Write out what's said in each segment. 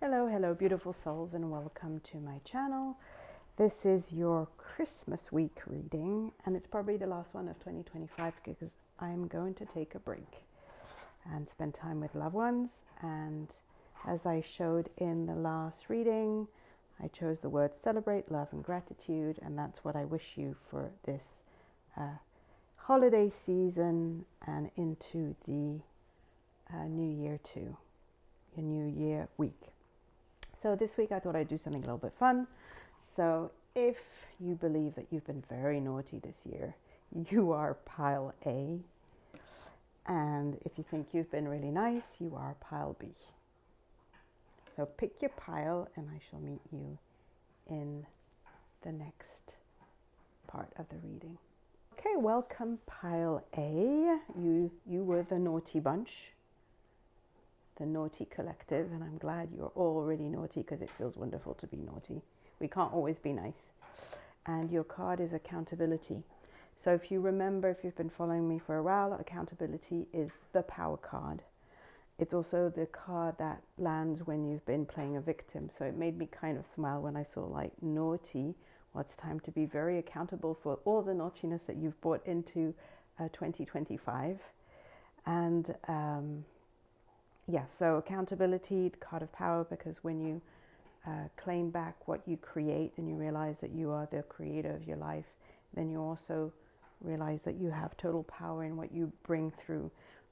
Hello, beautiful souls, and welcome to my channel. This is your Christmas week reading, and it's probably the last one of 2025 because I'm going to take a break and spend time with loved ones. And as I showed in the last reading, I chose the words celebrate, love, and gratitude, and that's what I wish you for this holiday season and into the new year too, your new year week. So this week I thought I'd do something a little bit fun. So if you believe that you've been very naughty this year, you are pile A. And if you think you've been really nice, you are pile B. So pick your pile and I shall meet you in the next part of the reading. Okay, welcome pile A. You were the naughty bunch, the naughty collective, and I'm glad you're all really naughty because it feels wonderful to be naughty. We can't always be nice. And your card is accountability. So if you remember, if you've been following me for a while, accountability is the power card. It's also the card that lands when you've been playing a victim. So it made me kind of smile when I saw like naughty. Well, it's time to be very accountable for all the naughtiness that you've brought into 2025. And so accountability, the card of power, because when you claim back what you create and you realize that you are the creator of your life, then you also realize that you have total power in what you bring through.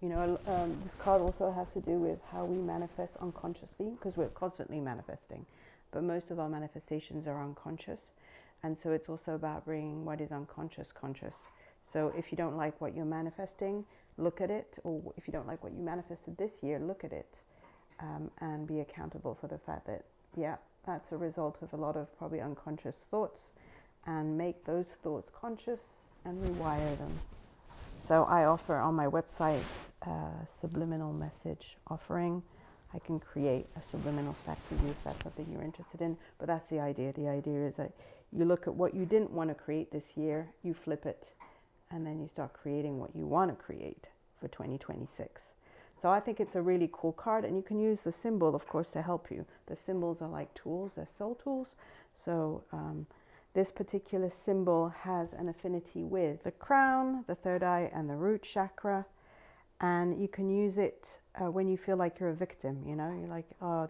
You know, this card also has to do with how we manifest unconsciously, because we're constantly manifesting, but most of our manifestations are unconscious. And so it's also about bringing what is unconscious conscious. So if you don't like what you're manifesting, look at it, or if you don't like what you manifested this year, look at it, and be accountable for the fact that, that's a result of a lot of probably unconscious thoughts, and make those thoughts conscious and rewire them. So I offer on my website a subliminal message offering. I can create a subliminal stack for you if that's something you're interested in, but that's the idea. The idea is that you look at what you didn't want to create this year, you flip it, and then you start creating what you want to create for 2026. So I think it's a really cool card, and you can use the symbol, of course, to help you. The symbols are like tools, they're soul tools. So this particular symbol has an affinity with the crown, the third eye, and the root chakra. And you can use it when you feel like you're a victim, you know, you're like, oh,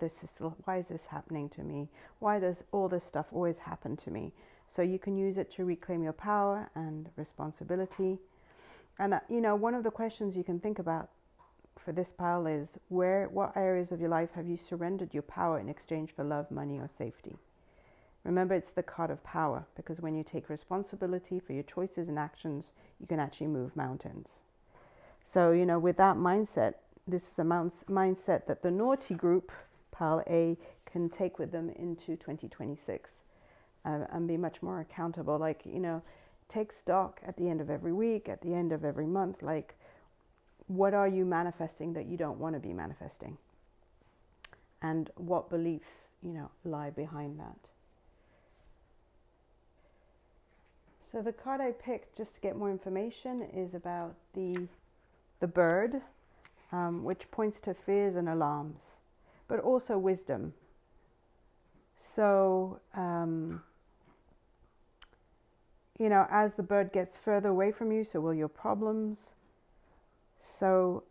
why is this happening to me? Why does all this stuff always happen to me? So you can use it to reclaim your power and responsibility. And, one of the questions you can think about for this pile is, what areas of your life have you surrendered your power in exchange for love, money, or safety? Remember, it's the card of power, because when you take responsibility for your choices and actions, you can actually move mountains. So, with that mindset, this is a mindset that the naughty group, pile A, can take with them into 2026 and be much more accountable. Like, take stock at the end of every week, at the end of every month, like, what are you manifesting that you don't want to be manifesting? And what beliefs, lie behind that? So the card I picked, just to get more information, is about the bird, which points to fears and alarms, but also wisdom. So, as the bird gets further away from you, so will your problems. So,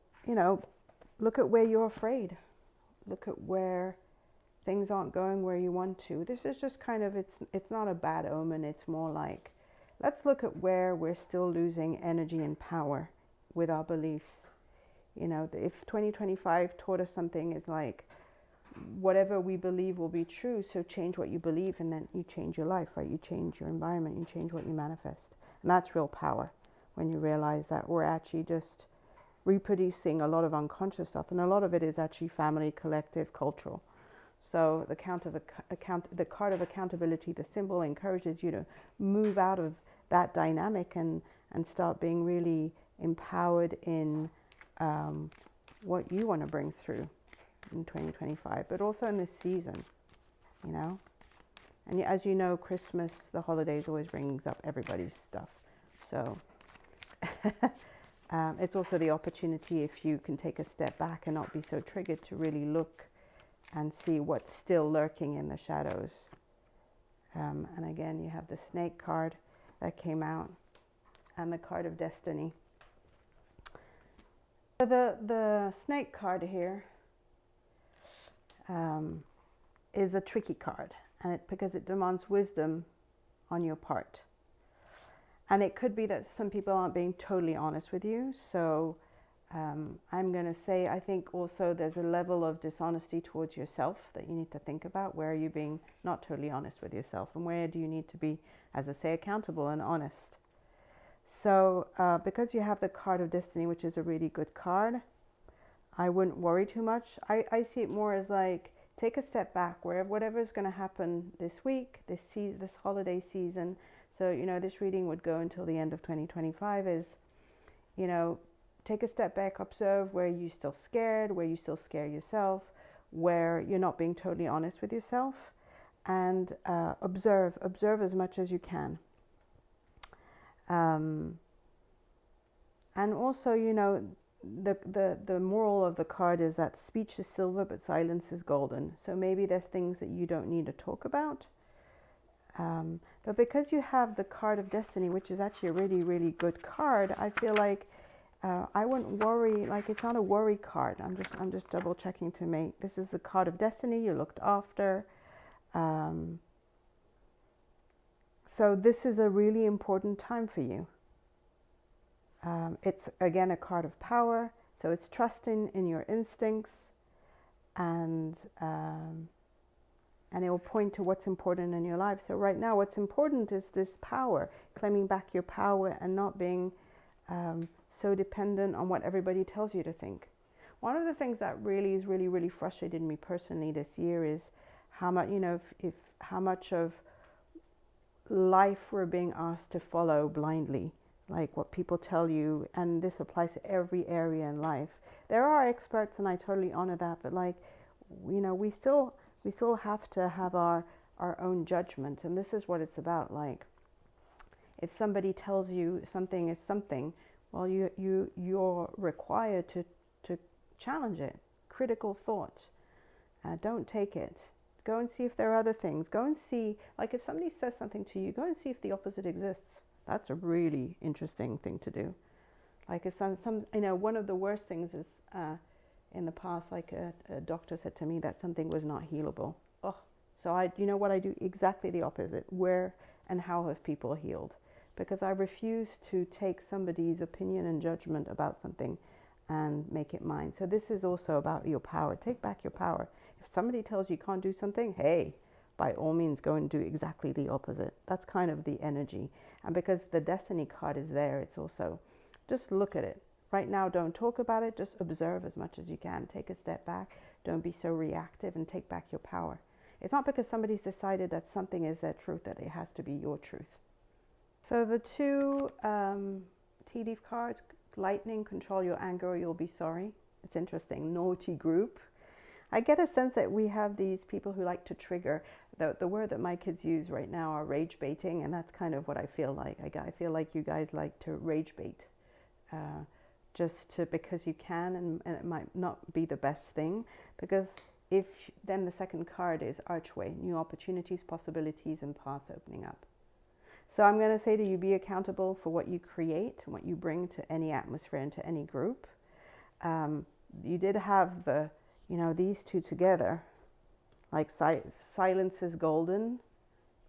look at where you're afraid. Look at where things aren't going where you want to. This is just kind of, it's not a bad omen. It's more like, let's look at where we're still losing energy and power with our beliefs. If 2025 taught us something, it's like, whatever we believe will be true. So change what you believe, and then you change your life, right? You change your environment, you change what you manifest. And that's real power, when you realize that we're actually just reproducing a lot of unconscious stuff, and a lot of it is actually family, collective, cultural. So the card of accountability, the symbol, encourages you to move out of that dynamic and start being really empowered in what you want to bring through in 2025, but also in this season, And as you know, Christmas, the holidays, always brings up everybody's stuff. So it's also the opportunity, if you can take a step back and not be so triggered, to really look and see what's still lurking in the shadows. And again, you have the snake card that came out and the card of destiny. So the snake card here is a tricky card, and because it demands wisdom on your part. And it could be that some people aren't being totally honest with you. So I'm going to say, I think also there's a level of dishonesty towards yourself that you need to think about. Where are you being not totally honest with yourself? And where do you need to be, as I say, accountable and honest? So because you have the card of destiny, which is a really good card, I wouldn't worry too much. I see it more as like, take a step back, where whatever is going to happen this week, this holiday season. So, this reading would go until the end of 2025 is, take a step back, observe where you're still scared, where you still scare yourself, where you're not being totally honest with yourself, and observe as much as you can. And also, the moral of the card is that speech is silver, but silence is golden. So maybe there's things that you don't need to talk about. But because you have the card of destiny, which is actually a really, really good card, I feel like I wouldn't worry. Like, it's not a worry card. I'm just double checking to make. This is the card of destiny. You looked after. So this is a really important time for you. It's again a card of power. So it's trusting in your instincts, and it will point to what's important in your life. So right now, what's important is this power, claiming back your power and not being so dependent on what everybody tells you to think. One of the things that really frustrated me personally this year is how much, how much of life we're being asked to follow blindly, like what people tell you, and this applies to every area in life. There are experts, and I totally honor that, but we still have to have our own judgment, and this is what it's about. Like, if somebody tells you something is something, well, you're required to challenge it. Critical thought. Don't take it. Go and see if there are other things. Go and see, like, if somebody says something to you, go and see if the opposite exists. That's a really interesting thing to do. Like, if some one of the worst things is in the past, like a doctor said to me that something was not healable. Oh, so I do exactly the opposite. Where and how have people healed? Because I refuse to take somebody's opinion and judgment about something and make it mine. So this is also about your power. Take back your power. If somebody tells you can't do something, hey, by all means, go and do exactly the opposite. That's kind of the energy. And because the destiny card is there, it's also, just look at it. Right now, don't talk about it. Just observe as much as you can. Take a step back. Don't be so reactive, and take back your power. It's not because somebody's decided that something is their truth that it has to be your truth. So the two tea leaf cards, lightning, control your anger or you'll be sorry. It's interesting. Naughty group. I get a sense that we have these people who like to trigger. The word that my kids use right now are rage baiting, and that's kind of what I feel like. I feel like you guys like to rage bait. Because you can, and it might not be the best thing, because if then the second card is archway, new opportunities, possibilities, and paths opening up. So I'm going to say to you, be accountable for what you create and what you bring to any atmosphere and to any group. You did have these two together, like silence is golden.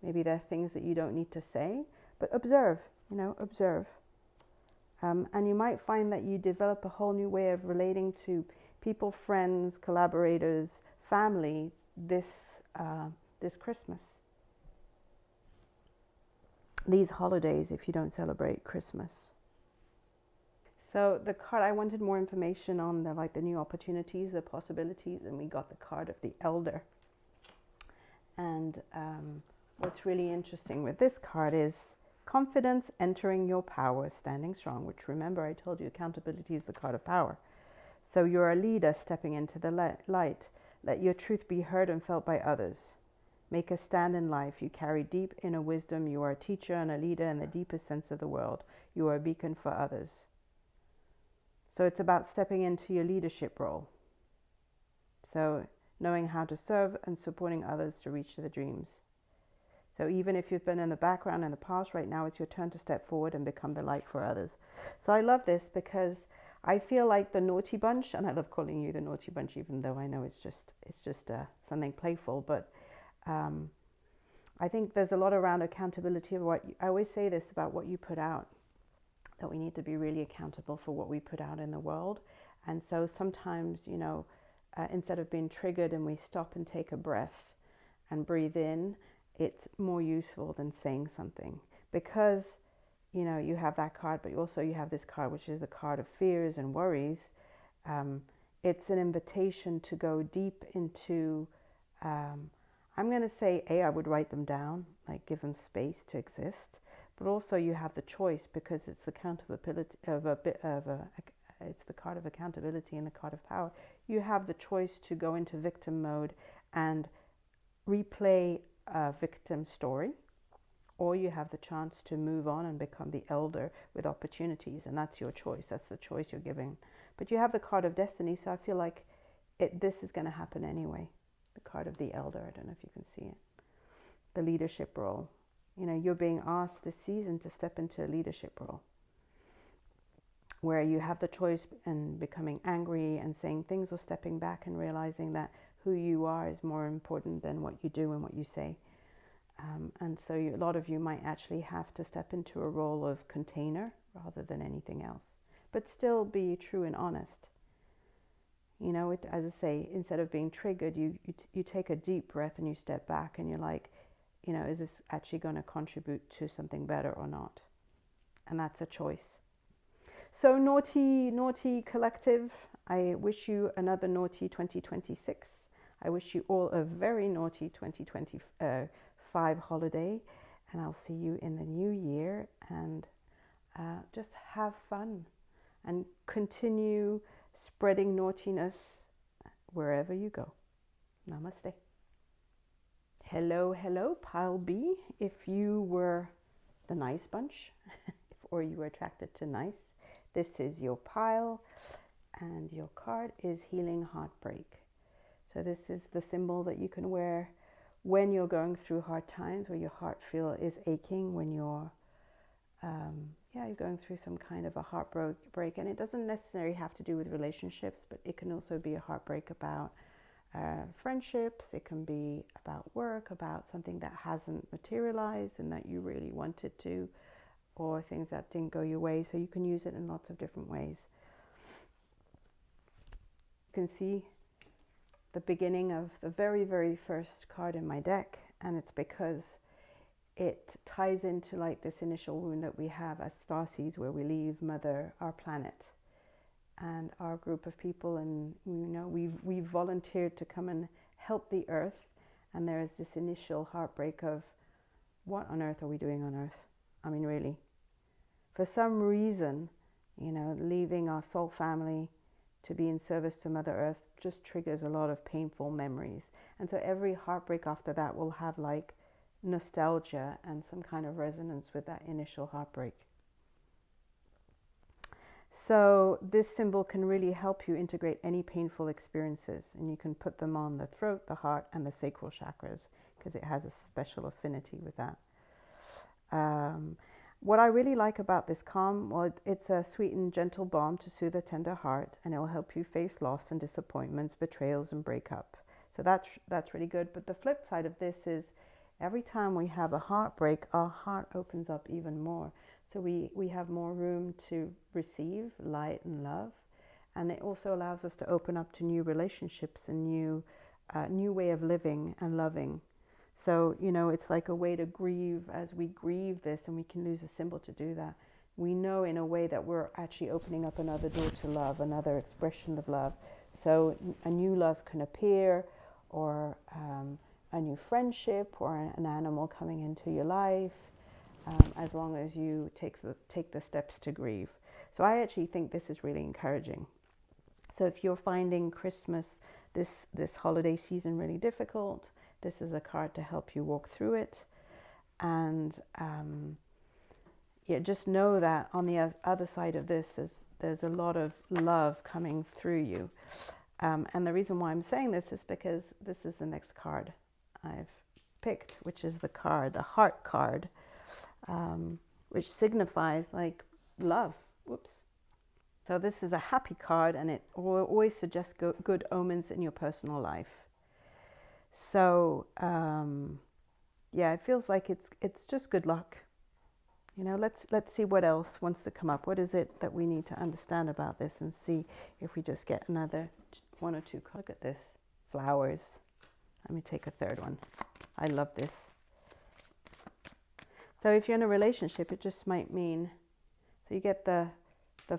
Maybe there are things that you don't need to say, but observe, observe. And you might find that you develop a whole new way of relating to people, friends, collaborators, family this Christmas. These holidays, if you don't celebrate Christmas. So the card, I wanted more information on the new opportunities, the possibilities, and we got the card of the Elder. And what's really interesting with this card is confidence, entering your power, standing strong, which, remember, I told you accountability is the card of power. So you're a leader stepping into the light. Let your truth be heard and felt by others. Make a stand in life. You carry deep inner wisdom. You are a teacher and a leader in the deepest sense of the world. You are a beacon for others. So it's about stepping into your leadership role. So knowing how to serve and supporting others to reach their dreams. So even if you've been in the background in the past, right now it's your turn to step forward and become the light for others. So I love this because I feel like the naughty bunch, and I love calling you the naughty bunch, even though I know it's just something playful. But I think there's a lot around accountability of I always say this about what you put out, that we need to be really accountable for what we put out in the world. And so sometimes, instead of being triggered and we stop and take a breath and breathe in, it's more useful than saying something, because you have that card, but also you have this card, which is the card of fears and worries. It's an invitation to go deep into, I'm going to say, I would write them down, like give them space to exist, but also you have the choice, because it's the accountability it's the card of accountability and the card of power. You have the choice to go into victim mode and replay a victim story, or you have the chance to move on and become the elder with opportunities, and that's your choice. That's the choice you're giving. But you have the card of destiny, so I feel like this is going to happen anyway. The card of the elder, I don't know if you can see it. The leadership role. You're being asked this season to step into a leadership role, where you have the choice in becoming angry and saying things, or stepping back and realizing that who you are is more important than what you do and what you say. And so a lot of you might actually have to step into a role of container rather than anything else, but still be true and honest. As I say, instead of being triggered, you take a deep breath and you step back and you're like, is this actually going to contribute to something better or not? And that's a choice. So naughty collective, I wish you another naughty 2026. I wish you all a very naughty 2025 holiday, and I'll see you in the new year, and just have fun and continue spreading naughtiness wherever you go. Namaste. Hello, pile B. If you were the nice bunch, or you were attracted to nice, this is your pile, and your card is Healing Heartbreak. So this is the symbol that you can wear when you're going through hard times, where your heart is aching, when you're going through some kind of a heartbreak. And it doesn't necessarily have to do with relationships, but it can also be a heartbreak about friendships. It can be about work, about something that hasn't materialized and that you really wanted to, or things that didn't go your way. So you can use it in lots of different ways. You can see the beginning of the very, very first card in my deck, and it's because it ties into like this initial wound that we have as starseeds, where we leave Mother, our planet, and our group of people, and we've volunteered to come and help the Earth, and there is this initial heartbreak of, what on earth are we doing on Earth? I mean, really, for some reason, leaving our soul family to be in service to Mother Earth just triggers a lot of painful memories. And so every heartbreak after that will have like nostalgia and some kind of resonance with that initial heartbreak. So this symbol can really help you integrate any painful experiences, and you can put them on the throat, the heart, and the sacral chakras, because it has a special affinity with that. What I really like about this calm, well, it's a sweet and gentle balm to soothe a tender heart, and it will help you face loss and disappointments, betrayals, and breakup. So that's really good. But the flip side of this is, every time we have a heartbreak, our heart opens up even more. So we have more room to receive light and love, and it also allows us to open up to new relationships and new way of living and loving. So, it's like a way to grieve. As we grieve this, and we can use a symbol to do that, we know in a way that we're actually opening up another door to love, another expression of love. So a new love can appear, or a new friendship, or an animal coming into your life, as long as you take the steps to grieve. So I actually think this is really encouraging. So if you're finding Christmas, this holiday season, really difficult, this is a card to help you walk through it. And just know that on the other side of this, there's a lot of love coming through you. And the reason why I'm saying this is because this is the next card I've picked, which is the card, the heart card, which signifies like love. Whoops. So this is a happy card, and it always suggests good omens in your personal life. So yeah, it feels like it's just good luck. You know, let's see what else wants to come up. What is it that we need to understand about this, and see if we just get another one or two. Look at this, flowers. Let me take a third one. I love this. So if you're in a relationship, it just might mean, so you get the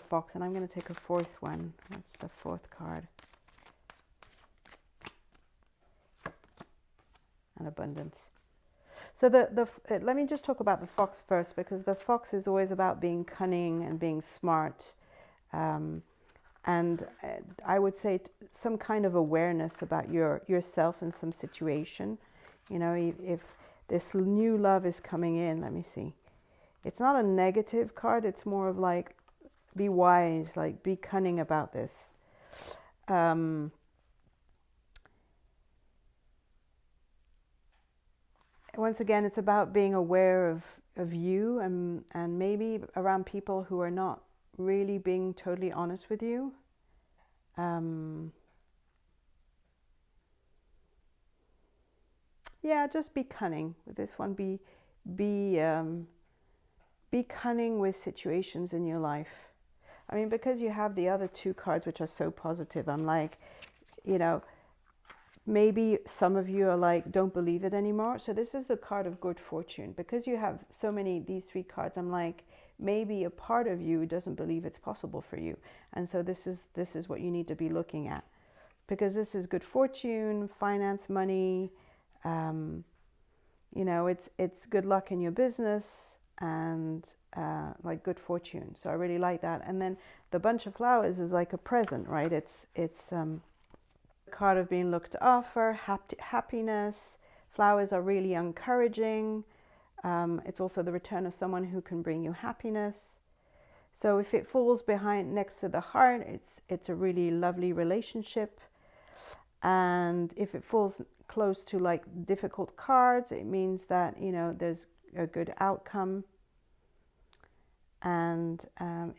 fox, and I'm going to take a fourth one. That's the fourth card. And abundance. So let me just talk about the fox first, because the fox is always about being cunning and being smart. And I would say some kind of awareness about yourself in some situation. You know, if this new love is coming in, let me see. It's not a negative card. It's more of like, be wise, like be cunning about this. Once again, it's about being aware of you, and maybe around people who are not really being totally honest with you. Yeah, just be cunning with this one. Be cunning with situations in your life. I mean, because you have the other two cards which are so positive, I'm like, you know, maybe some of you are like, don't believe it anymore. So this is the card of good fortune. Because you have so many, these three cards, I'm like, maybe a part of you doesn't believe it's possible for you. And so this is what you need to be looking at. Because this is good fortune, finance, money, you know, it's good luck in your business, and like good fortune. So I really like that. And then the bunch of flowers is like a present, right? It's card of being looked after, happiness. Flowers are really encouraging. It's also the return of someone who can bring you happiness. So if it falls behind next to the heart, it's a really lovely relationship. And if it falls close to like difficult cards, it means that, you know, there's a good outcome. And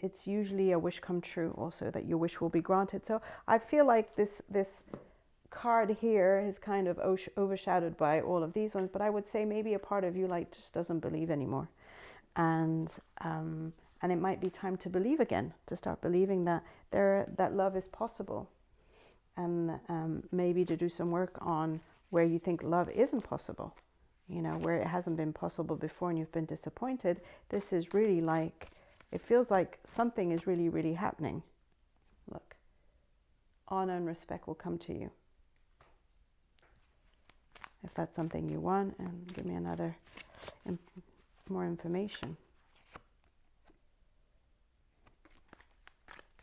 it's usually a wish come true also, that your wish will be granted. So I feel like this card here is kind of overshadowed by all of these ones, but I would say maybe a part of you like just doesn't believe anymore. And it might be time to believe again, to start believing that that love is possible. And maybe to do some work on where you think love isn't possible, you know, where it hasn't been possible before and you've been disappointed. This is really like, it feels like something is really, really happening. Look, honor and respect will come to you. If that's something you want, and give me another, more information.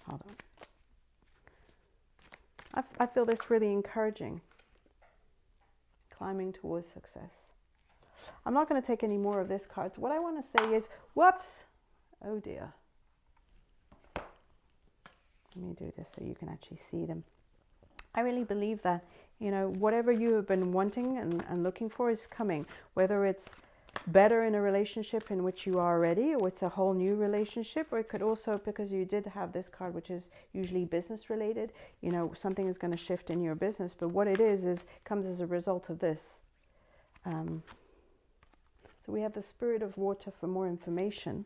Hold on. I feel this really encouraging. Climbing towards success. I'm not going to take any more of this card. So what I want to say is, whoops, oh dear. Let me do this so you can actually see them. I really believe that, you know, whatever you have been wanting and looking for is coming. Whether it's better in a relationship in which you are already, or it's a whole new relationship, or it could also, because you did have this card which is usually business related, you know, something is going to shift in your business. But what it is comes as a result of this. So we have the spirit of water for more information.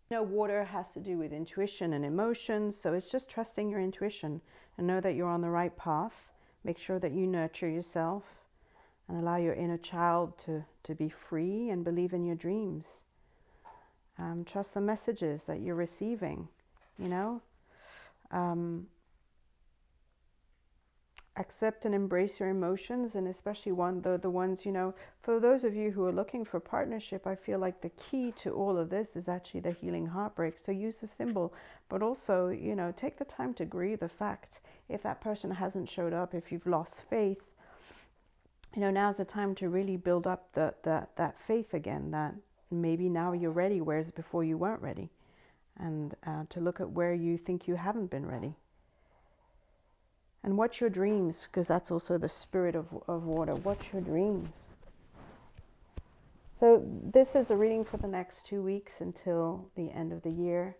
You know, water has to do with intuition and emotions, so it's just trusting your intuition and know that you're on the right path. Make sure that you nurture yourself and allow your inner child to be free and believe in your dreams. Trust the messages that you're receiving, you know. Accept and embrace your emotions, and especially the ones, you know, for those of you who are looking for partnership, I feel like the key to all of this is actually the healing heartbreak. So use the symbol, but also, you know, take the time to grieve the fact if that person hasn't showed up, if you've lost faith. You know, now's the time to really build up that faith again, that maybe now you're ready, whereas before you weren't ready. And to look at where you think you haven't been ready. And what's your dreams? Because that's also the spirit of water. What's your dreams? So this is a reading for the next 2 weeks until the end of the year.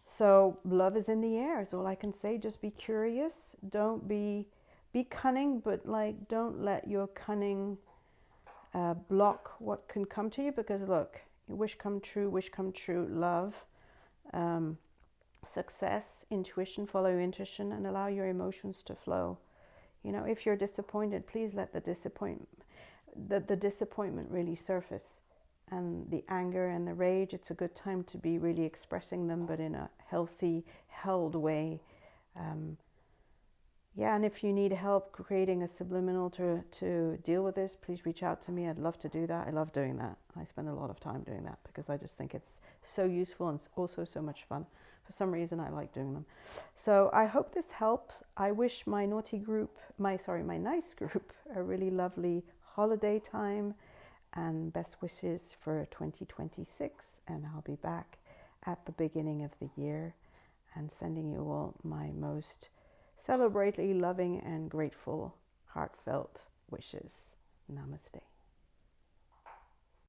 So love is in the air is all I can say. Just be curious. Don't be cunning, but like don't let your cunning block what can come to you. Because look, wish come true, love, success, intuition, follow your intuition and allow your emotions to flow. You know, if you're disappointed, please let the disappointment really surface, and the anger and the rage. It's a good time to be really expressing them, but in a healthy, held way. Yeah, and if you need help creating a subliminal to deal with this, please reach out to me. I'd love to do that. I love doing that. I spend a lot of time doing that because I just think it's so useful and also so much fun. For some reason, I like doing them. So I hope this helps. I wish my naughty group, my nice group, a really lovely holiday time and best wishes for 2026. And I'll be back at the beginning of the year and sending you all my most celebrately loving and grateful, heartfelt wishes. Namaste.